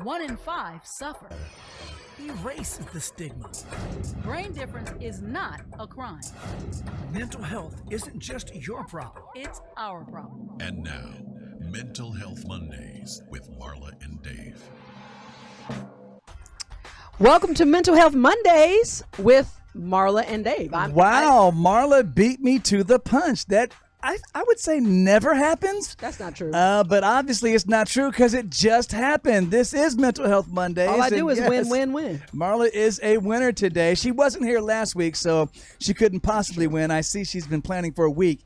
1 in 5 suffer. Erase the stigma. Brain difference is not a crime. Mental health isn't just your problem. It's our problem. And now, Mental Health Mondays with Marla and Dave. Welcome to Mental Health Mondays with Marla and Dave. Marla beat me to the punch. That I would say never happens. That's not true. But obviously it's not true because it just happened. This is Mental Health Mondays. All I do is win, win, win. Marla is a winner today. She wasn't here last week, so she couldn't possibly win. I see she's been planning for a week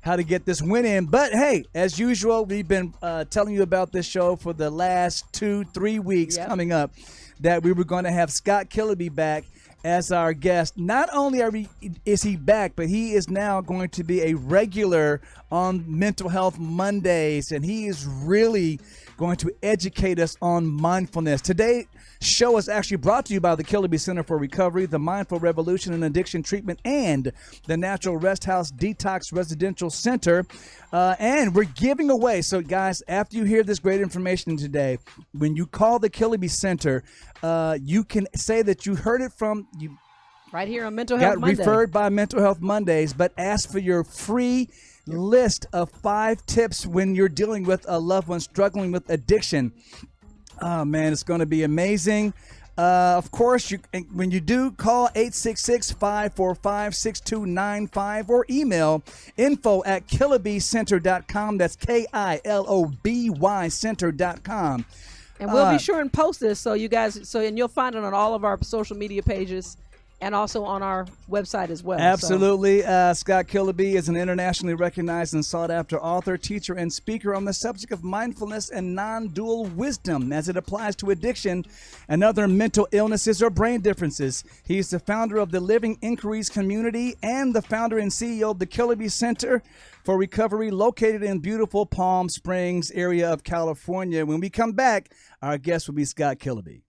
how to get this win in. But hey, as usual, we've been telling you about this show for the last 2-3 weeks coming up, that we were going to have Scott Kilopby back as our guest. Not only is he back, but he is now going to be a regular on Mental Health Mondays, and he is really going to educate us on mindfulness. Today's show is actually brought to you by the Kilopby Center for Recovery, the Mindful Revolution in Addiction Treatment, and the Natural Rest House Detox Residential Center. And we're giving away. So, guys, after you hear this great information today, when you call the Kilopby Center, you can say that you heard it from you. Right here on Mental Health Mondays. Got referred by Mental Health Mondays, but ask for your free list of 5 tips when you're dealing with a loved one struggling with addiction. Oh, man, it's going to be amazing. Of course, when you do, call 866-545-6295 or email info@kilobbycenter.com. That's KILOBY center.com. And we'll be sure and post this so you guys, and you'll find it on all of our social media pages and also on our website as well. Absolutely. Scott Kilopby is an internationally recognized and sought-after author, teacher, and speaker on the subject of mindfulness and non-dual wisdom as it applies to addiction and other mental illnesses or brain differences. He's the founder of the Living Inquiries community and the founder and CEO of the Kilopby Center for Recovery, located in beautiful Palm Springs area of California. When we come back, our guest will be Scott Kilopby.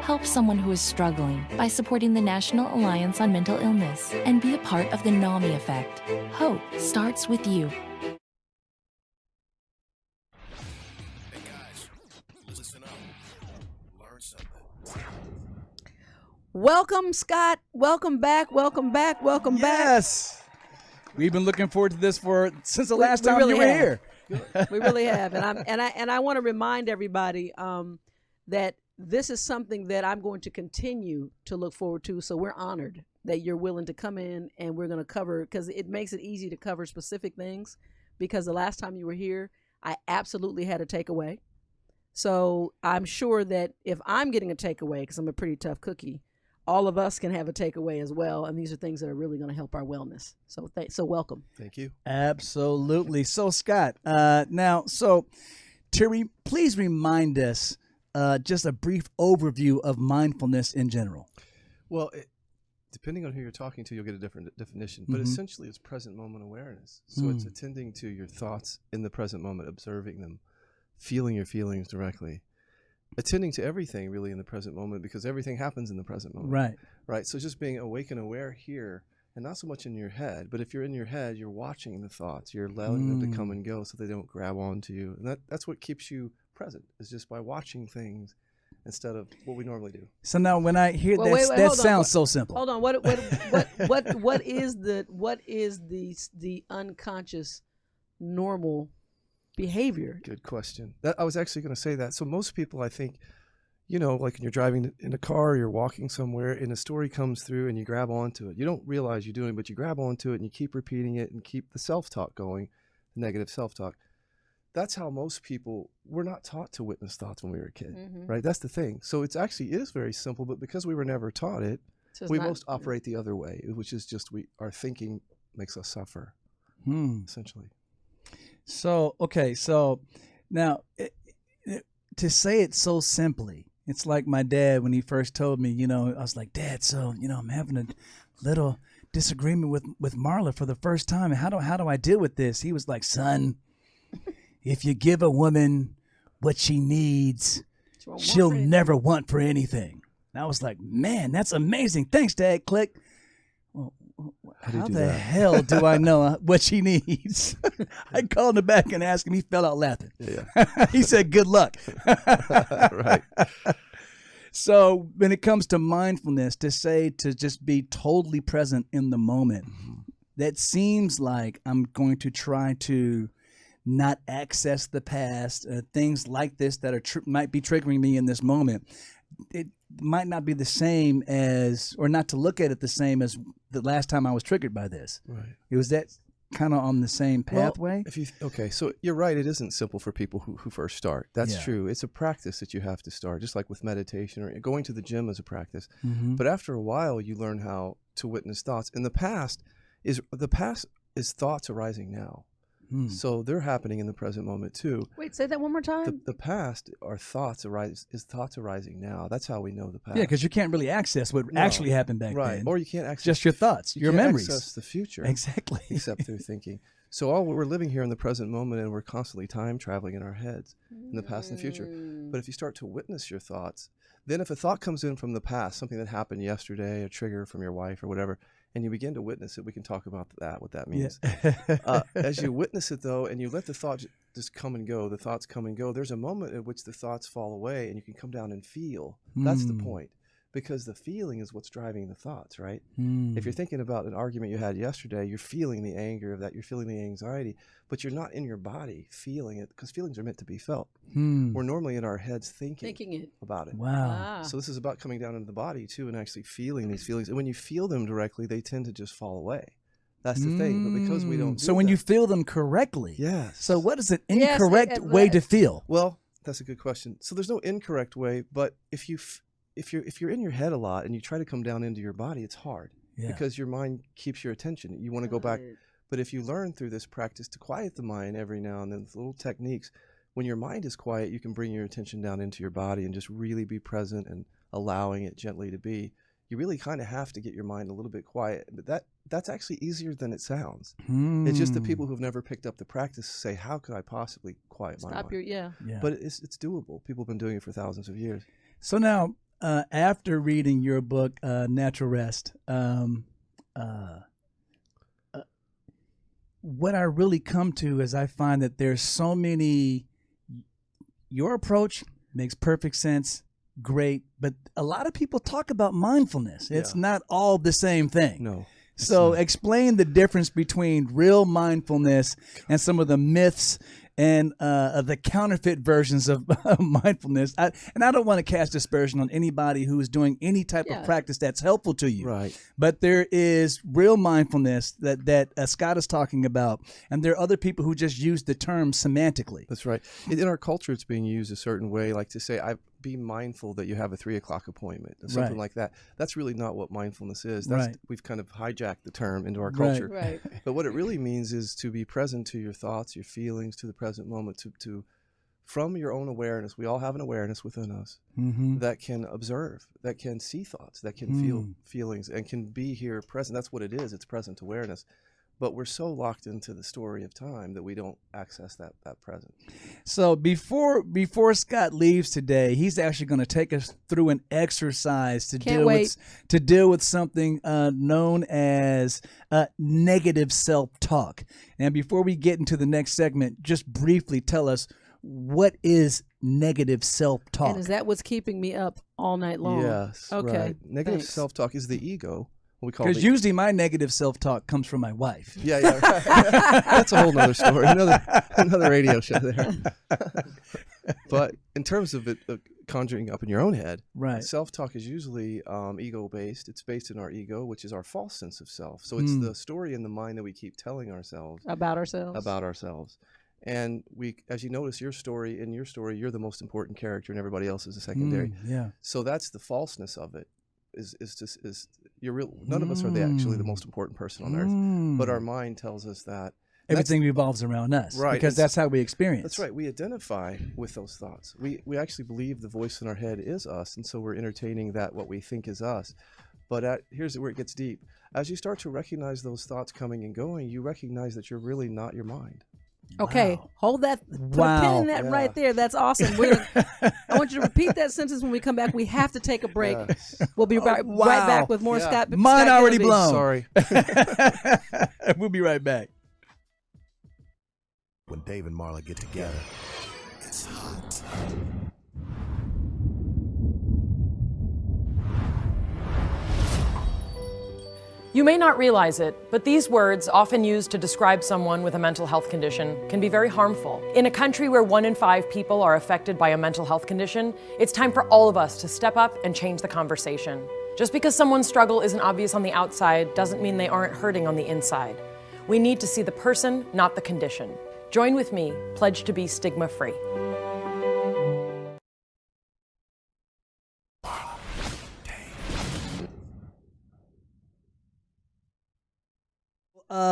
Help someone who is struggling by supporting the National Alliance on Mental Illness and be a part of the NAMI effect. Hope starts with you. Hey guys, listen up. Learn something. Welcome, Scott. Welcome back. Welcome back. Welcome back. Yes. We've been looking forward to this since the last time you were here. We really have. And I want to remind everybody that this is something that I'm going to continue to look forward to. So we're honored that you're willing to come in, and we're going to cover, because it makes it easy to cover specific things, because the last time you were here, I absolutely had a takeaway. So I'm sure that if I'm getting a takeaway, because I'm a pretty tough cookie, all of us can have a takeaway as well. And these are things that are really going to help our wellness. So welcome. Thank you. Absolutely. So Scott, Terry, please remind us just a brief overview of mindfulness in general. Well, depending on who you're talking to, you'll get a different definition. But essentially, it's present moment awareness. So it's attending to your thoughts in the present moment, observing them, feeling your feelings directly, attending to everything really in the present moment, because everything happens in the present moment. Right. Right. So just being awake and aware here, and not so much in your head. But if you're in your head, you're watching the thoughts. You're allowing them to come and go so they don't grab onto you. And that's what keeps you present, is just by watching things instead of what we normally do. So now when I hear that sounds so simple. Hold on. What is the unconscious normal behavior? Good question. I was actually going to say that. So most people, I think, like when you're driving in a car, or you're walking somewhere, and a story comes through and you grab onto it. You don't realize you're doing it, but you grab onto it and you keep repeating it and keep the self-talk going, the negative self-talk. That's how most people, we're not taught to witness thoughts when we were a kid, right? That's the thing. So it actually is very simple, but because we were never taught it, we most operate the other way, which is just our thinking makes us suffer, essentially. So, okay, so now to say it so simply, it's like my dad when he first told me, I was like, Dad, so, I'm having a little disagreement with Marla for the first time. How do I deal with this? He was like, son, if you give a woman what she needs, she'll never want for anything. And I was like, man, that's amazing. Thanks, Dad. Click. well, How do you how do the that? hell do I know what she needs? I called him back and asked him. He fell out laughing. Yeah. He said, "Good luck." Right. So when it comes to mindfulness, to say to just be totally present in the moment, that seems like I'm going to try to not access the past, things like this that are might be triggering me in this moment. It might not be the same as, or not to look at it the same as the last time I was triggered by this. Right. It was that kind of on the same pathway. Well, okay, so you're right. It isn't simple for people who first start. That's Yeah. true. It's a practice that you have to start, just like with meditation or going to the gym is a practice. Mm-hmm. But after a while, you learn how to witness thoughts. In the past is thoughts arising now. So they're happening in the present moment too. Wait, say that one more time. The past are thoughts arising now. That's how we know the past. Yeah, because you can't really access what No. actually happened back Right. then. Or you can't access Just your thoughts, you your can't memories. access the future. Exactly. Except through thinking. So we're living here in the present moment, and we're constantly time traveling in our heads in the past and the future. But if you start to witness your thoughts, then if a thought comes in from the past, something that happened yesterday, a trigger from your wife or whatever, and you begin to witness it, we can talk about that, what that means. Yeah. As you witness it, though, and you let the thought just come and go, the thoughts come and go, there's a moment at which the thoughts fall away, and you can come down and feel. That's the point. Because the feeling is what's driving the thoughts, right? If you're thinking about an argument you had yesterday, you're feeling the anger of that, you're feeling the anxiety, but you're not in your body feeling it, because feelings are meant to be felt. We're normally in our heads thinking it. about it. Wow. So this is about coming down into the body too, and actually feeling these feelings. And when you feel them directly, they tend to just fall away. That's the thing. But because we don't do So when that- you feel them correctly. Yes. So what is an Yes, incorrect way to feel? Well, that's a good question. So there's no incorrect way, but if you're in your head a lot and you try to come down into your body, it's hard because your mind keeps your attention. You want to go back. But if you learn through this practice to quiet the mind every now and then with little techniques, when your mind is quiet, you can bring your attention down into your body and just really be present and allowing it gently to be. You really kind of have to get your mind a little bit quiet. But that's actually easier than it sounds. It's just the people who've never picked up the practice say, how could I possibly quiet my mind? Yeah. But it's doable. People have been doing it for thousands of years. So now, after reading your book, Natural Rest, what I really come to is I find that there's so many. Your approach makes perfect sense, great, but a lot of people talk about mindfulness. It's not all the same thing. No. So explain the difference between real mindfulness and some of the myths and the counterfeit versions of mindfulness. I don't want to cast dispersion on anybody who is doing any type of practice that's helpful to you. Right. But there is real mindfulness that Scott is talking about, and there are other people who just use the term semantically. That's right. In our culture, it's being used a certain way, like to say, be mindful that you have a 3:00 appointment, or something like that. That's really not what mindfulness is. We've kind of hijacked the term into our culture. Right. But what it really means is to be present to your thoughts, your feelings, to the present moment, to from your own awareness. We all have an awareness within us that can observe, that can see thoughts, that can feel feelings, and can be here present. That's what it is. It's present awareness. But we're so locked into the story of time that we don't access that present. So before Scott leaves today, he's actually going to take us through an exercise to deal with something known as negative self-talk. And before we get into the next segment, just briefly tell us, what is negative self-talk? And is that what's keeping me up all night long? Yes. Okay. Right. Negative thanks. self-talk is the ego. Because usually my negative self-talk comes from my wife. Yeah. That's a whole nother story. Another radio show there. But in terms of it conjuring up in your own head, right? Self-talk is usually ego-based. It's based in our ego, which is our false sense of self. So it's the story in the mind that we keep telling ourselves about ourselves. And as you notice, in your story, you're the most important character, and everybody else is a secondary. So that's the falseness of it. Is you're real. None of us are actually the most important person on earth, but our mind tells us that everything revolves around us, right? Because that's how we experience. That's right. We identify with those thoughts. We actually believe the voice in our head is us, and so we're entertaining that what we think is us. But here's where it gets deep. As you start to recognize those thoughts coming and going, you recognize that you're really not your mind. Okay, Wow. hold that. Put a pin Wow. in that Yeah. right there. That's awesome. I want you to repeat that sentence when we come back. We have to take a break. Yeah. We'll be right wow. back with more Yeah. Scott. Mine Scott already Kilopby. blown. Sorry. We'll be right back. When Dave and Marla get together, it's hot. You may not realize it, but these words, often used to describe someone with a mental health condition, can be very harmful. In a country where 1 in 5 people are affected by a mental health condition, it's time for all of us to step up and change the conversation. Just because someone's struggle isn't obvious on the outside doesn't mean they aren't hurting on the inside. We need to see the person, not the condition. Join with me, pledge to be stigma-free.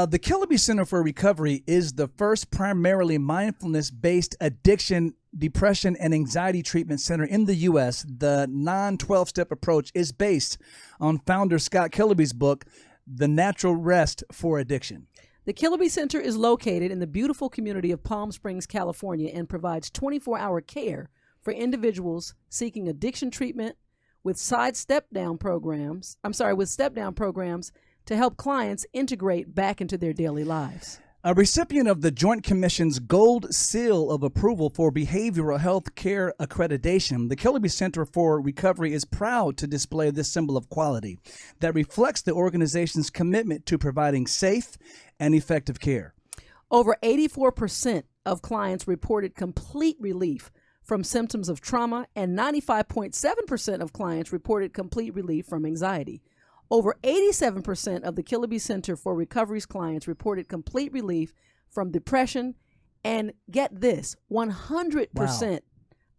The Kilopby Center for Recovery is the first primarily mindfulness-based addiction, depression, and anxiety treatment center in the U.S. The non-12-step approach is based on founder Scott Kilopby's book, The Natural Rest for Addiction. The Kilopby Center is located in the beautiful community of Palm Springs, California, and provides 24-hour care for individuals seeking addiction treatment with step-down programs to help clients integrate back into their daily lives. A recipient of the Joint Commission's Gold Seal of Approval for Behavioral Health Care Accreditation, the Kilopby Center for Recovery is proud to display this symbol of quality that reflects the organization's commitment to providing safe and effective care. Over 84% of clients reported complete relief from symptoms of trauma, and 95.7% of clients reported complete relief from anxiety. Over 87% of the Kilopby Center for Recovery's clients reported complete relief from depression, and get this, 100%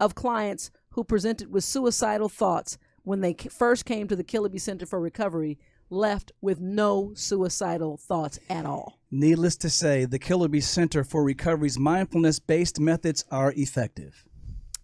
of clients who presented with suicidal thoughts when they first came to the Kilopby Center for Recovery left with no suicidal thoughts at all. Needless to say, the Kilopby Center for Recovery's mindfulness-based methods are effective.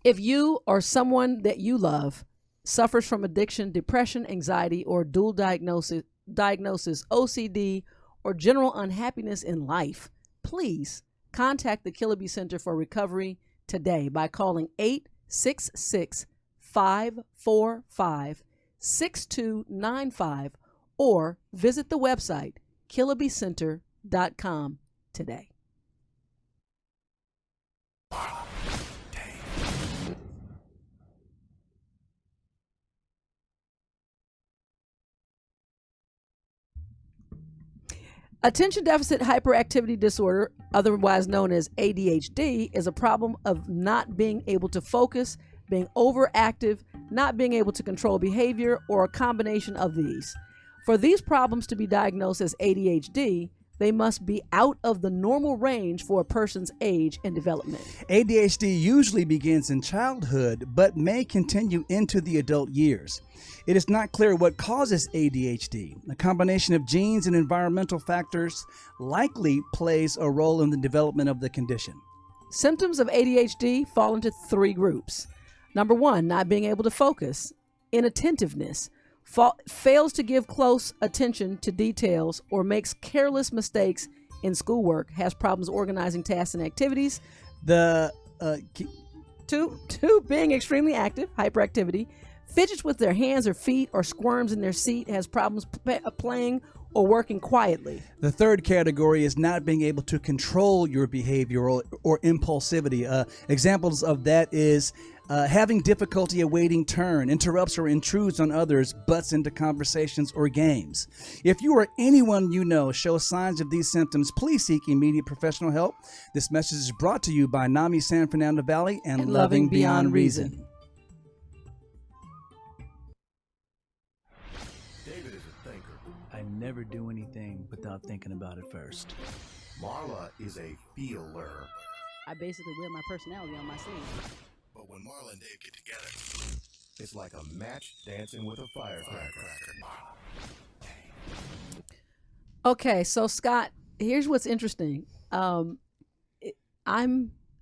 If you or someone that you love suffers from addiction, depression, anxiety, or dual diagnosis, OCD, or general unhappiness in life, please contact the Kilopby Center for Recovery today by calling 866-545-6295 or visit the website kilopbycenter.com today. Attention deficit hyperactivity disorder, otherwise known as ADHD, is a problem of not being able to focus, being overactive, not being able to control behavior, or a combination of these. For these problems to be diagnosed as ADHD, they must be out of the normal range for a person's age and development. ADHD usually begins in childhood, but may continue into the adult years. It is not clear what causes ADHD. A combination of genes and environmental factors likely plays a role in the development of the condition. Symptoms of ADHD fall into 3 groups. Number 1, not being able to focus, inattentiveness, fails to give close attention to details, or makes careless mistakes in schoolwork, has problems organizing tasks and activities. Two, being extremely active, hyperactivity, fidgets with their hands or feet, or squirms in their seat, has problems playing or working quietly. The third category is not being able to control your behavior or impulsivity. Examples of that is having difficulty awaiting turn, interrupts or intrudes on others, butts into conversations or games. If you or anyone you know shows signs of these symptoms, please seek immediate professional help. This message is brought to you by NAMI San Fernando Valley and Loving Beyond Reason. David is a thinker. I never do anything without thinking about it first. Marla is a feeler. I basically wear my personality on my sleeve. But when Marla and Dave get together, it's like a match dancing with a firecracker. Okay, so Scott, here's what's interesting. I'm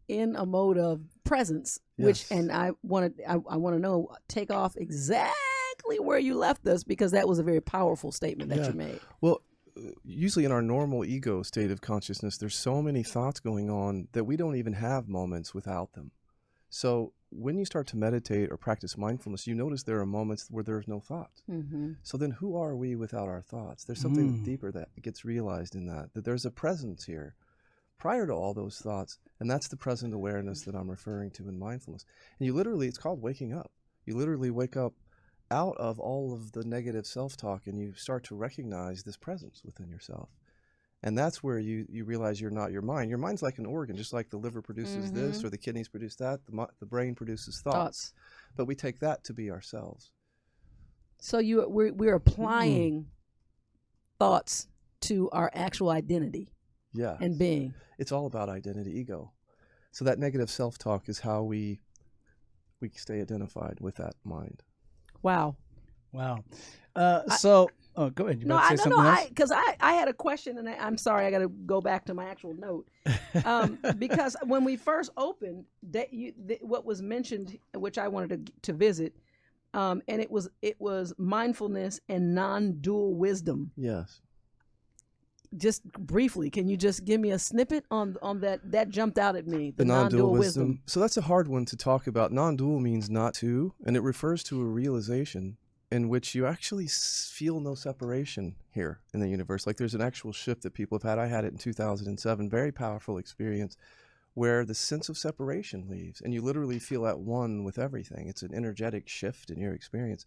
in a mode of presence, Yes. and I want to know, take off exactly where you left us, because that was a very powerful statement that Yeah. you made. Well, usually in our normal ego state of consciousness, there's so many thoughts going on that we don't even have moments without them. So when you start to meditate or practice mindfulness, you notice there are moments where there's no thoughts. So then who are we without our thoughts? There's something deeper that gets realized in that there's a presence here prior to all those thoughts. And that's the present awareness that I'm referring to in mindfulness. And you literally, it's called waking up. You literally wake up out of all of the negative self-talk and you start to recognize this presence within yourself. And that's where you realize you're not your mind. Your mind's like an organ, just like the liver produces this or the kidneys produce that, the brain produces thoughts. But we take that to be ourselves. So we're applying thoughts to our actual identity and being. It's all about identity, ego. So that negative self-talk is how we stay identified with that mind. Wow. So, go ahead. Because I had a question, and I'm sorry, I got to go back to my actual note. Because when we first opened, what was mentioned, which I wanted to visit, and it was mindfulness and non-dual wisdom. Yes. Just briefly, can you just give me a snippet on that? That jumped out at me. The non-dual wisdom. So that's a hard one to talk about. Non-dual means not to, and it refers to a realization in which you actually feel no separation here in the universe. Like there's an actual shift that people have had. I had it in 2007, very powerful experience where the sense of separation leaves and you literally feel at one with everything. It's an energetic shift in your experience.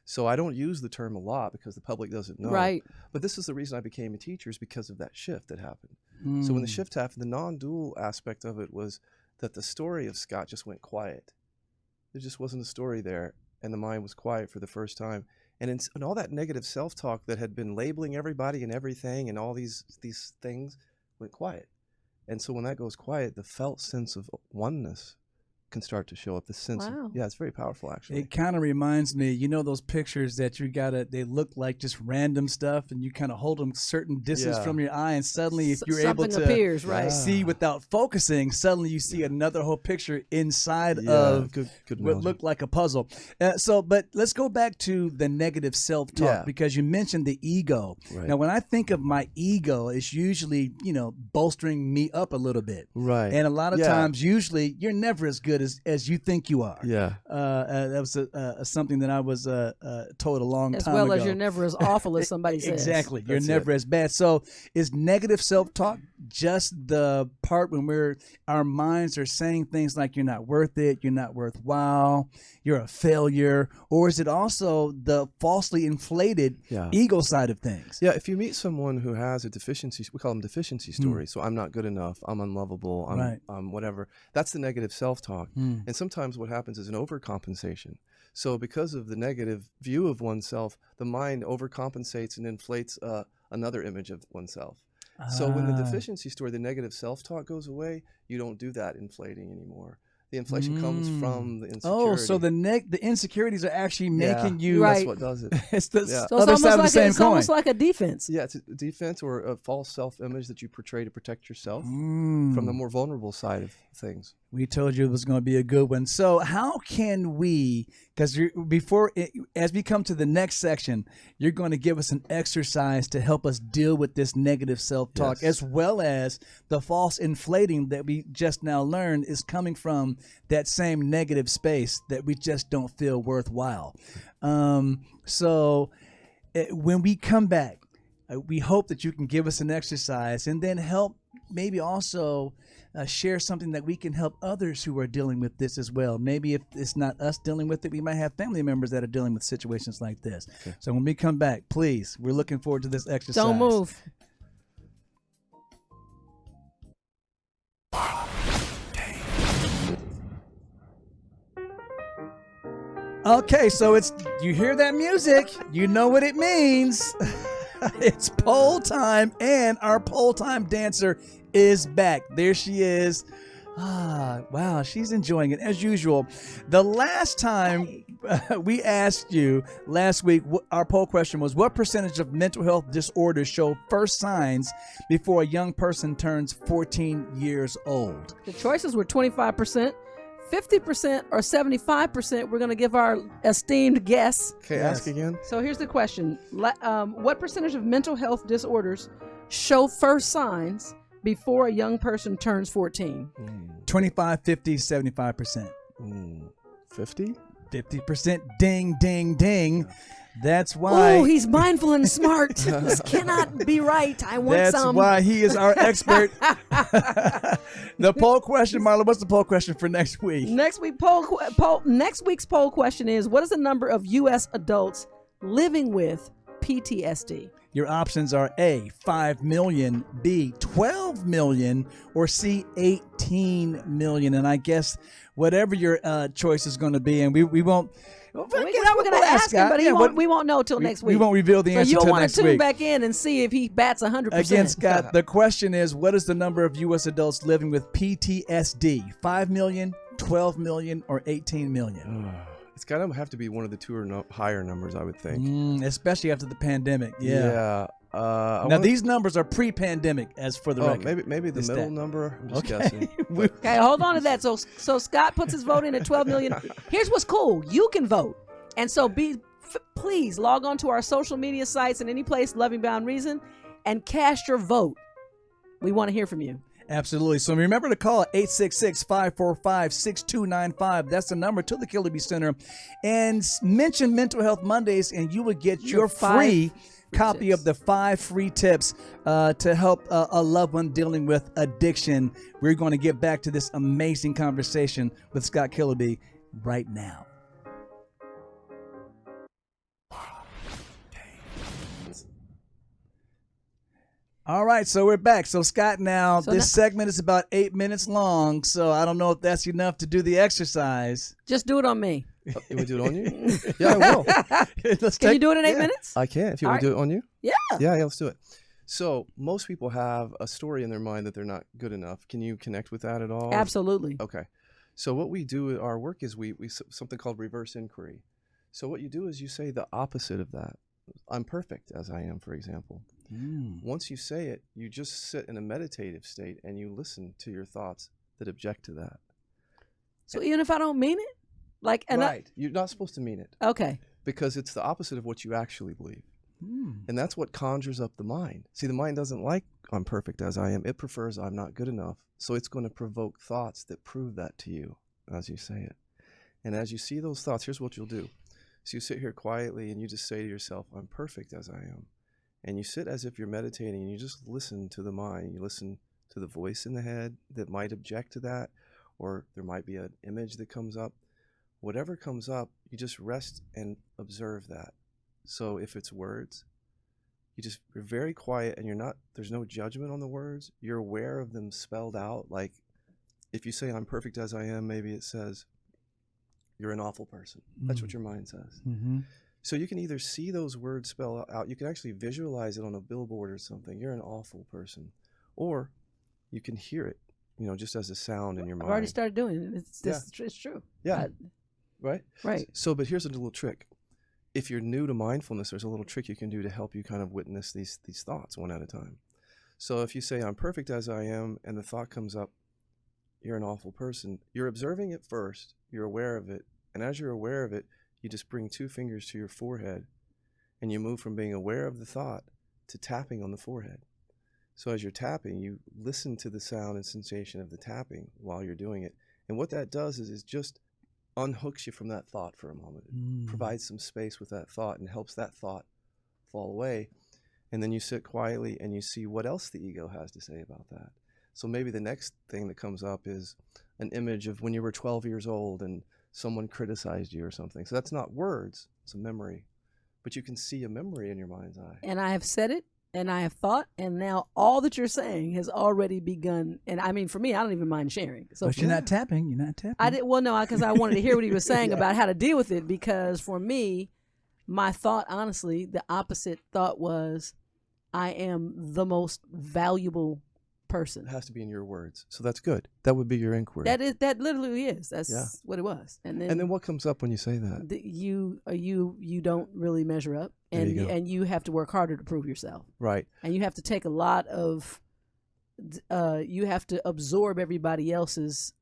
So I don't use the term a lot because the public doesn't know. Right. But this is the reason I became a teacher, is because of that shift that happened. So when the shift happened, the non-dual aspect of it was that the story of Scott just went quiet. There just wasn't a story there, and the mind was quiet for the first time. And all that negative self-talk that had been labeling everybody and everything and all these things went quiet. And so when that goes quiet, the felt sense of oneness can start to show up. The sense of, it's very powerful, actually. It kind of reminds me, those pictures that they look like just random stuff, and you kind of hold them certain distance from your eye, and suddenly if you're able to appears, right? see without focusing, suddenly you see another whole picture inside of good what looked like a puzzle. But let's go back to the negative self-talk, because you mentioned the ego. Right. Now, when I think of my ego, it's usually, bolstering me up a little bit. Right. And a lot of times, usually, you're never as good as you think you are. Yeah. That was something that I was told a long time ago. As well as you're never as awful as somebody says. Exactly. You're never as bad. So is negative self-talk just the part when our minds are saying things like you're not worth it, you're not worthwhile, you're a failure, or is it also the falsely inflated ego side of things? Yeah, if you meet someone who has a deficiency, we call them deficiency stories. So I'm not good enough, I'm unlovable, I'm whatever. That's the negative self-talk. And sometimes what happens is an overcompensation. So because of the negative view of oneself, the mind overcompensates and inflates another image of oneself. So when the deficiency story, the negative self-talk goes away, you don't do that inflating anymore. The inflation comes from the insecurity. Oh, so the insecurities are actually making you. That's what does it. It's the So other side of the same coin. It's almost like a defense. Yeah, it's a defense or a false self-image that you portray to protect yourself from the more vulnerable side of things. We told you it was going to be a good one. So how can we, because as we come to the next section, you're going to give us an exercise to help us deal with this negative self-talk, as well as the false inflating that we just now learned is coming from that same negative space that we just don't feel worthwhile. So when we come back, we hope that you can give us an exercise and then help maybe also share something that we can help others who are dealing with this as well. Maybe if it's not us dealing with it, we might have family members that are dealing with situations like this. Okay. So when we come back, please, we're looking forward to this exercise. Don't move. Okay, so you hear that music, you know what it means. It's poll time, and our poll time dancer is back. There she is. Wow, she's enjoying it as usual. The last time we asked you last week, our poll question was, what percentage of mental health disorders show first signs before a young person turns 14 years old? The choices were 25%, 50% or 75%, we're going to give our esteemed guests. Okay, ask again. So here's the question. What percentage of mental health disorders show first signs before a young person turns 14? 25, 50, 75%. 50? 50%. Ding, ding, ding. That's why. Oh, he's mindful and smart. This cannot be right. I want That's some. why he is our expert. The poll question, Marla, what's the poll question for next week? Next week's poll question is, what is the number of U.S. adults living with PTSD? Your options are A, 5 million, B, 12 million, or C, 18 million. And I guess whatever your choice is going to be, and we won't. We're going to ask him, but we won't know till next week. We won't reveal the answer till till next week. So you'll want to tune back in and see if he bats 100%. Again, Scott, the question is, what is the number of U.S. adults living with PTSD? 5 million, 12 million, or 18 million? It's got to have to be one of the two or higher numbers, I would think. Especially after the pandemic. Yeah. Now, these numbers are pre-pandemic, as for the record. Maybe the middle number. I'm just guessing. Okay, hold on to that. So Scott puts his vote in at 12 million. Here's what's cool. You can vote. And so please log on to our social media sites and any place, Loving Beyond Reason, and cast your vote. We want to hear from you. Absolutely. So remember to call 866-545-6295. That's the number to the Kilopby Center. And mention Mental Health Mondays, and you will get your free copy of the 5 free tips to help a loved one dealing with addiction. We're going to get back to this amazing conversation with Scott Kilopby right now. All right, so we're back. So Scott, this segment is about 8 minutes long, so I don't know if that's enough to do the exercise. Just do it on me. You want to do it on you? Yeah, I will. Can you do it in 8 minutes? I can. If you want to do it on you? Yeah. Yeah, let's do it. So most people have a story in their mind that they're not good enough. Can you connect with that at all? Absolutely. Okay. So what we do, our work is we something called reverse inquiry. So what you do is you say the opposite of that. I'm perfect as I am, for example. Once you say it, you just sit in a meditative state and you listen to your thoughts that object to that. So even if I don't mean it? Right. You're not supposed to mean it. Okay. Because it's the opposite of what you actually believe. And that's what conjures up the mind. See, the mind doesn't like I'm perfect as I am. It prefers I'm not good enough. So it's going to provoke thoughts that prove that to you as you say it. And as you see those thoughts, here's what you'll do. So you sit here quietly and you just say to yourself, I'm perfect as I am. And you sit as if you're meditating and you just listen to the mind. You listen to the voice in the head that might object to that, or there might be an image that comes up. Whatever comes up, you just rest and observe that. So if it's words, you're very quiet and there's no judgment on the words. You're aware of them spelled out. Like if you say I'm perfect as I am, maybe it says you're an awful person. That's what your mind says. So you can either see those words spelled out, you can actually visualize it on a billboard or something. You're an awful person. Or you can hear it, just as a sound in your mind. I've already started doing it. It's true. Yeah. Right? Right. So, but here's a little trick. If you're new to mindfulness, there's a little trick you can do to help you kind of witness these thoughts one at a time. So if you say, I'm perfect as I am, and the thought comes up, you're an awful person, you're observing it first, you're aware of it, and as you're aware of it, you just bring 2 fingers to your forehead, and you move from being aware of the thought to tapping on the forehead. So as you're tapping, you listen to the sound and sensation of the tapping while you're doing it. And what that does is just unhooks you from that thought for a moment. It provides some space with that thought and helps that thought fall away. And then you sit quietly and you see what else the ego has to say about that. So maybe the next thing that comes up is an image of when you were 12 years old and someone criticized you or something. So that's not words, it's a memory. But you can see a memory in your mind's eye. And I have said it, and I have thought, and now all that you're saying has already begun. And I mean, for me, I don't even mind sharing. So but you're not tapping. You're not tapping. I did well, no, because I wanted to hear what he was saying about how to deal with it. Because for me, my thought, honestly, the opposite thought was, I am the most valuable person. It has to be in your words. So that's good. That would be your inquiry. That literally is. That's what it was. And then what comes up when you say that? You don't really measure up, and you have to work harder to prove yourself. Right. And you have to take a lot of you have to absorb everybody else's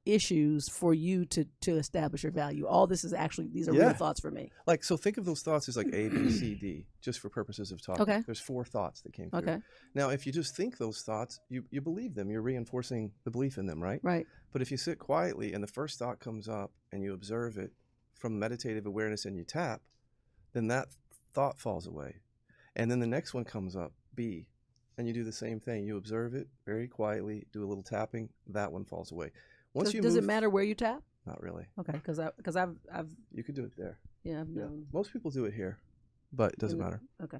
issues for you to establish your value. All this is actually, these are real thoughts for me. Like, so think of those thoughts as like A, B, C, D, just for purposes of talking. Okay. There's 4 thoughts that came through. Okay. Now, if you just think those thoughts, you believe them. You're reinforcing the belief in them, right? Right. But if you sit quietly and the first thought comes up and you observe it from meditative awareness and you tap, then that thought falls away. And then the next one comes up, B, and you do the same thing. You observe it very quietly, do a little tapping, that one falls away. Once you Does move, it matter where you tap? Not really. Okay, because I've You could do it there. yeah, I've known. Most people do it here, but it doesn't matter. Okay.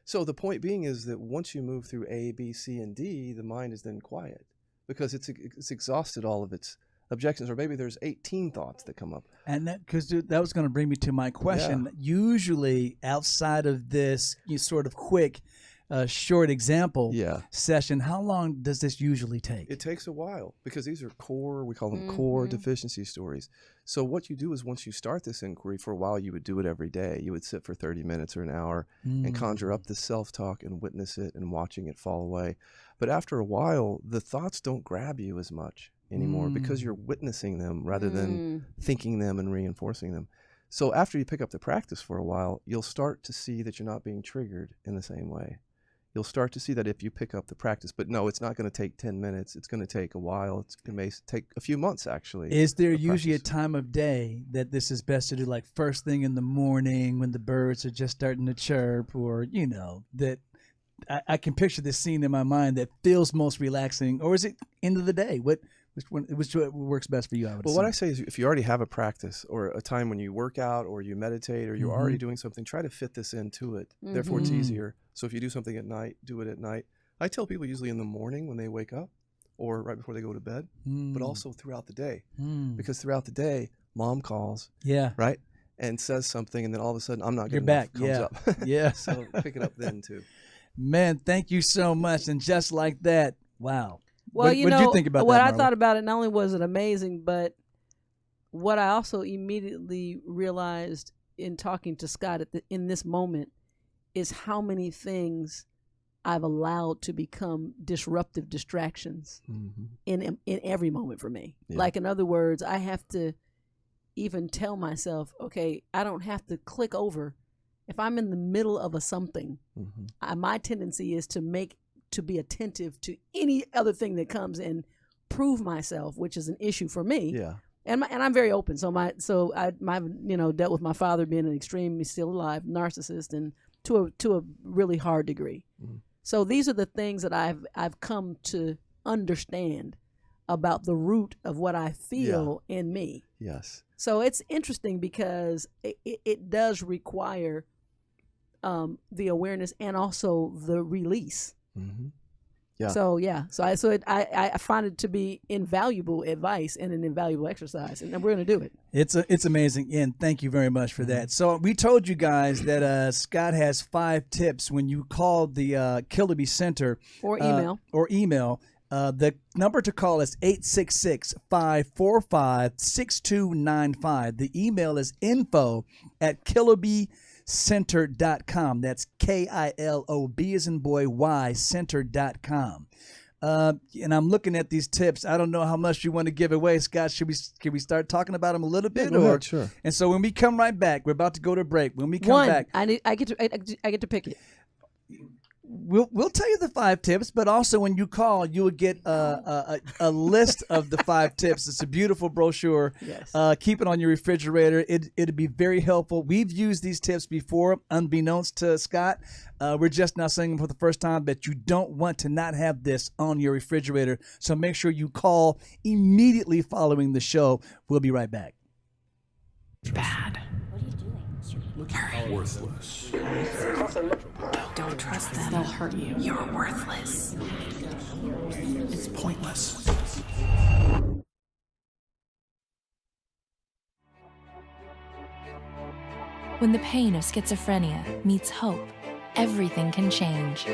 So the point being is that once you move through A, B, C, and D, the mind is then quiet because it's exhausted all of its objections, or maybe there's 18 thoughts that come up. And that, because that was going to bring me to my question. Usually, outside of this, you sort of quick, short example session, how long does this usually take? It takes a while because these are core, we call them core deficiency stories. So what you do is once you start this inquiry, for a while you would do it every day. You would sit for 30 minutes or an hour and conjure up the self-talk and witness it and watching it fall away. But after a while, the thoughts don't grab you as much anymore because you're witnessing them rather than thinking them and reinforcing them. So after you pick up the practice for a while, you'll start to see that you're not being triggered in the same way. You'll start to see that if you pick up the practice. But no, it's not going to take 10 minutes. It's going to take a while. It may take a few months, actually. Is there usually a time of day that this is best to do, like first thing in the morning when the birds are just starting to chirp, or, you know, that I can picture this scene in my mind that feels most relaxing, or is it end of the day? Which works best for you, I would Well, assume. what I say is if you already have a practice or a time when you work out or you meditate or you're already doing something, try to fit this into it. Therefore, it's easier. So if you do something at night, do it at night. I tell people usually in the morning when they wake up or right before they go to bed, but also throughout the day. Because throughout the day, mom calls, right, and says something, and then all of a sudden, I'm not You're good back. enough, comes up. Yeah. So pick it up then, too. Man, thank you so much. And just like that, wow. Well, what did you think about what that, I thought about it, not only was it amazing, but what I also immediately realized in talking to Scott in this moment is how many things I've allowed to become disruptive distractions in every moment for me. Yeah. Like, in other words, I have to even tell myself, okay, I don't have to click over. If I'm in the middle of something, my tendency is to be attentive to any other thing that comes and prove myself, which is an issue for me. Yeah. And I'm very open. So I've dealt with my father being an extremely still alive narcissist, and to a really hard degree. So these are the things that I've come to understand about the root of what I feel in me. Yes. So it's interesting because it does require the awareness and also the release. Yeah. So I find it to be invaluable advice and an invaluable exercise, and we're going to do it. It's amazing, and thank you very much for that. So we told you guys that Scott has 5 tips when you call the Kilopby Center Or email. The number to call is 866-545-6295. The email is info@kilopbycenter.com. That's KILOB as in boy, Y, center.com. And I'm looking at these tips. I don't know how much you want to give away, Scott. Should we start talking about them a little bit? Go ahead, sure. And so when we come right back, we're about to go to break. When we come back, I get to pick it. We'll tell you the 5 tips, but also when you call, you will get a list of the 5 tips. It's a beautiful brochure. Yes. Keep it on your refrigerator. It'd be very helpful. We've used these tips before, unbeknownst to Scott. We're just now saying them for the first time, but you don't want to not have this on your refrigerator. So make sure you call immediately following the show. We'll be right back. Bad. Worthless. Don't trust them. They'll hurt you. You're worthless. It's pointless. When the pain of schizophrenia meets hope, everything can change.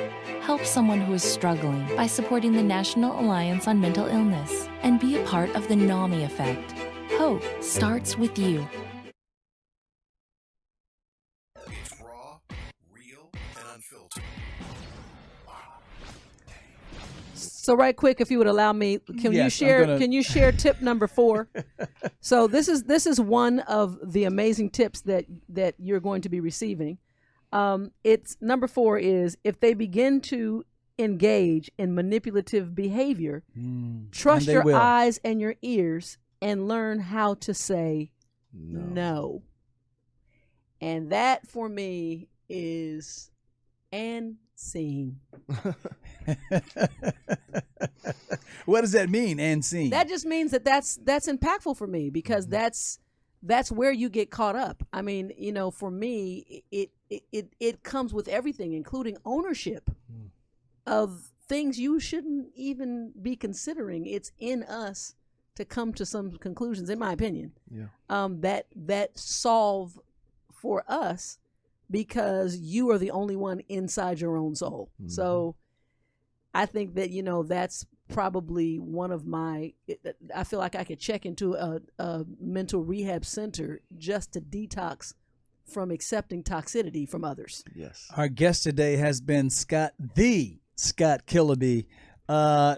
Help someone who is struggling by supporting the National Alliance on Mental Illness and be a part of the NAMI effect. Hope starts with you. It's raw, real, and unfiltered. So right quick, if you would allow me, can you Yes, share? Can you share tip number 4? So this is one of the amazing tips that you're going to be receiving. It's number 4 is if they begin to engage in manipulative behavior, trust your eyes and your ears and learn how to say no. And that for me is and scene. What does that mean, and scene? That just means that's impactful for me because that's where you get caught up. I mean, for me, it comes with everything, including ownership of things you shouldn't even be considering. It's in us to come to some conclusions, in my opinion. That solve for us because you are the only one inside your own soul. So I think that, that's probably one of my, I feel like I could check into a mental rehab center just to detox from accepting toxicity from others. Yes. Our guest today has been Scott Kilopby.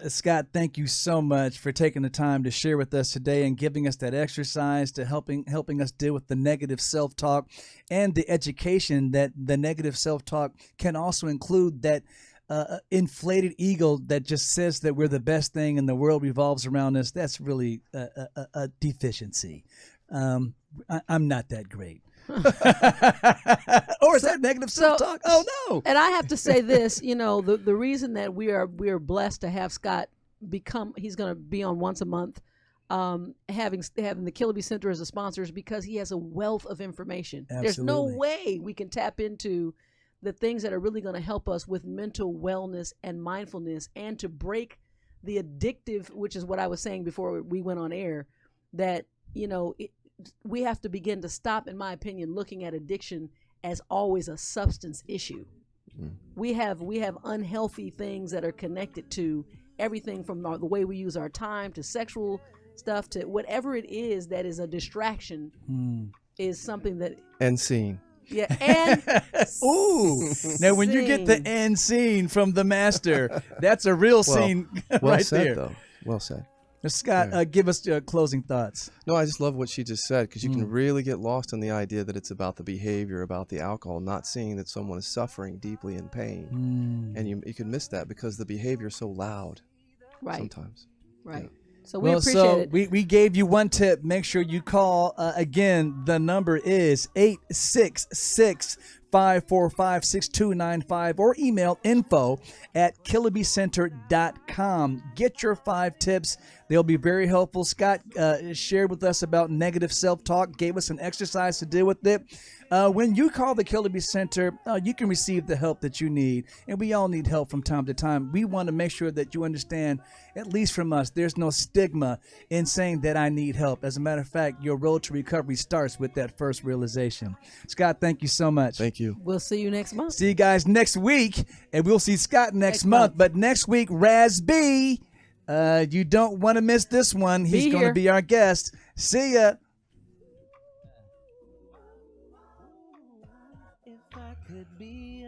Scott, thank you so much for taking the time to share with us today and giving us that exercise to helping us deal with the negative self-talk and the education that the negative self-talk can also include that inflated ego that just says that we're the best thing and the world revolves around us. That's really a deficiency. I'm not that great. Or is that negative self-talk? Oh no! And I have to say this, the reason that we are blessed to have Scott he's going to be on once a month, having the Kilopby Center as a sponsor is because he has a wealth of information. Absolutely. There's no way we can tap into the things that are really going to help us with mental wellness and mindfulness and to break the addictive, which is what I was saying before we went on air, that, we have to begin to stop, in my opinion, looking at addiction as always a substance issue. We have unhealthy things that are connected to everything from the way we use our time to sexual stuff to whatever it is that is a distraction is something that And scene. Yeah, and ooh. Now, when you get the end scene from the master, that's a real scene well right said, there. Though. Well said. Now, Scott, give us closing thoughts. No, I just love what she just said because you can really get lost in the idea that it's about the behavior, about the alcohol, not seeing that someone is suffering deeply in pain. And you can miss that because the behavior is so loud sometimes. Right. Yeah. So we appreciate it. We gave you one tip. Make sure you call. Again, the number is 866-545-6295 or email info@kilopbycenter.com. Get your 5 tips. They'll be very helpful. Scott shared with us about negative self-talk, gave us an exercise to deal with it. When you call the Kilopby Center, you can receive the help that you need, and we all need help from time to time. We want to make sure that you understand, at least from us, there's no stigma in saying that I need help. As a matter of fact, your road to recovery starts with that first realization. Scott, thank you so much. Thank you. We'll see you next month. See you guys next week, and we'll see Scott next month. But next week, Raz B, you don't want to miss this one. He's going to be our guest. See ya. If I could be